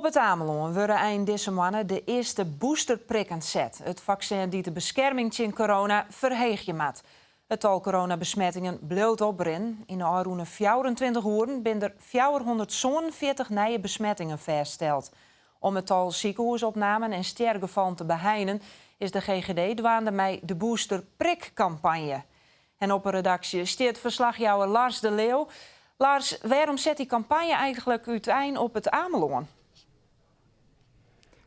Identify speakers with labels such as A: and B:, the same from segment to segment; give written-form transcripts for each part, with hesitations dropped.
A: het Ameland worden eind deze maanden de eerste boosterprikken zet. Het vaccin die de bescherming tegen corona verheeg je mat. Het tal coronabesmettingen bleef opbrengen. In de afgelopen 24 uur zijn er 447 nieuwe besmettingen vastgesteld. Om het tal ziekenhuisopnamen en sterfgevallen te beheinen is de GGD dwaande met de boosterprikcampagne. En op een redactie staat verslagjouwer Lars de Leeuw. Lars, waarom zet die campagne eigenlijk uiteen op het Ameland?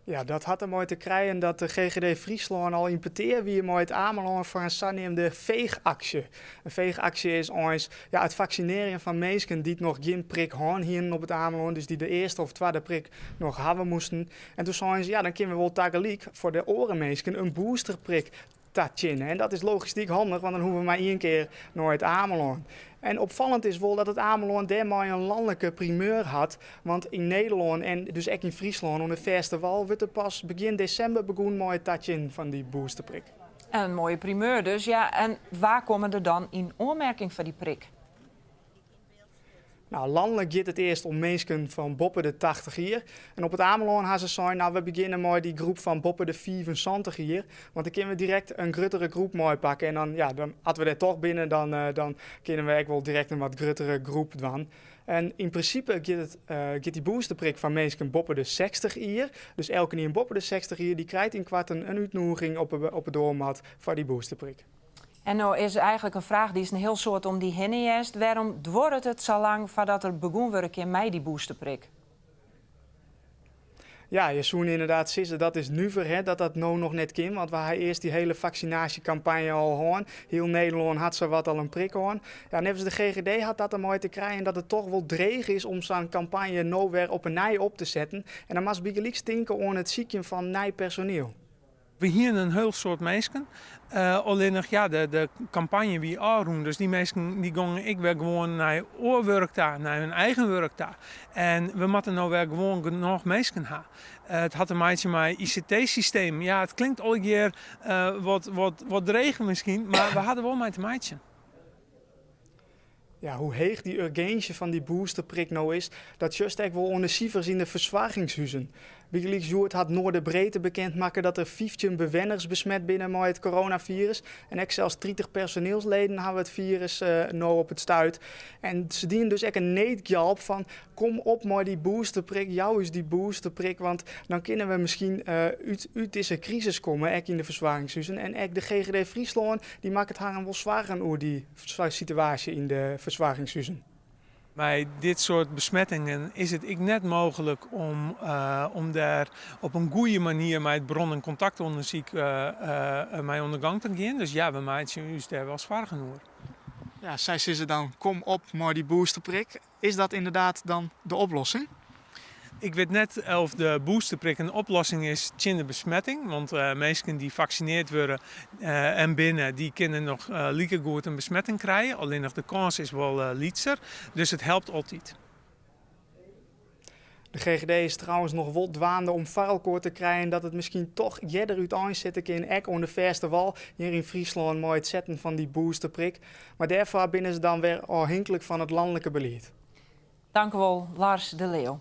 B: Ja, dat had ermee te krijgen dat de GGD Friesland al importeerde wie mooi het Ameland voor een zogenaamde veegactie. Een veegactie is ons het vaccineren van mensen die nog geen prik hadden hier op het Ameland, dus die de eerste of tweede prik nog hebben moesten. En toen zeiden ze, dan kunnen we wel tegelijk voor de orenmensen een boosterprik tatjen. En dat is logistiek handig, want dan hoeven we maar één keer naar het Ameland. En opvallend is wel dat het Ameland daarmee een landelijke primeur had. Want in Nederland en dus ook in Friesland, op de verste wal, wordt er pas begin december begonnen met het tatjen van die boosterprik.
A: En een mooie primeur dus, ja. En waar komen er dan in aanmerking van die prik?
B: Nou, landelijk gaat het eerst om mensen van boven de 80 jaar. En op het Ameland gaan ze zeggen, we beginnen met die groep van boven de 75 jaar. Want dan kunnen we direct een gruttere groep mooi pakken. En dan als we daar toch binnen, dan kunnen we ook wel direct een wat gruttere groep doen. En in principe gaat die boosterprik van mensen boven de 60 jaar. Dus elke die boven de 60 jaar, die krijgt in kwart een uitnodiging op het doormat voor die boosterprik.
A: En nou is eigenlijk een vraag die is een heel soort om die heen is. Waarom dwort het zo lang voordat er begon wordt in mei die boosterprik?
B: Ja, je zou inderdaad zeggen, dat is nu voor dat nou nog net kan. Want we hebben eerst die hele vaccinatiecampagne al gehad. Heel Nederland had ze wat al een prik gehad. Ja, net als de GGD had dat er mooi te krijgen dat het toch wel dreig is om zo'n campagne nou weer op een nij op te zetten. En dan mag je stinken aan het zieken van nij personeel.
C: We hier een heel soort mensen. Alleen nog de campagne wie aandoen. Dus die mensen die gaan ik weer gewoon naar oorwerk daar, naar hun eigen werk daar. En we moeten nou weer gewoon genoeg mensen hebben. Het had een maatje met ICT-systeem. Ja, het klinkt al een keer wat dreig misschien, maar we hadden wel met een maatje.
B: Ja, hoe heeg die urgentie van die boosterprik nou is, dat just echt wel ondercijfers in de verzwaringshuizen. Wikileaks Joert had Noorderbreedte bekendmaken dat er 15 bewenners besmet binnen met het coronavirus. En ook zelfs 30 personeelsleden hebben het virus nou op het stuit. En ze dienen dus echt een neetjalp van kom op met die boosterprik, jou is die boosterprik, want dan kunnen we misschien uit deze crisis komen, ook in de verzwaringshuizen. En ook de GGD Friesland, die maakt het haar wel zwaar over die situatie in de verzwaringshuizen.
C: Bij dit soort besmettingen is het net mogelijk om daar op een goede manier met het bron- en contactonderzoek mee aan de gang te gaan. Dus ja, we maken ons daar wel zwaar genoeg.
B: Ja, zij ze dan kom op met die boosterprik. Is dat inderdaad dan de oplossing?
C: Ik weet net of de boosterprik een oplossing is tegen de besmetting. Want mensen die gevaccineerd worden en binnen, die kunnen nog lieke goed een besmetting krijgen. Alleen nog de kans is wel lietser. Dus het helpt altijd.
B: De GGD is trouwens nog wel dwaande om varelkoor te krijgen dat het misschien toch jeder uit zitten kan, ook aan de verste wal hier in Friesland met het zetten van die boosterprik. Maar daarvoor binnen ze dan weer afhankelijk van het landelijke beleid.
A: Dank u wel, Lars de Leeuw.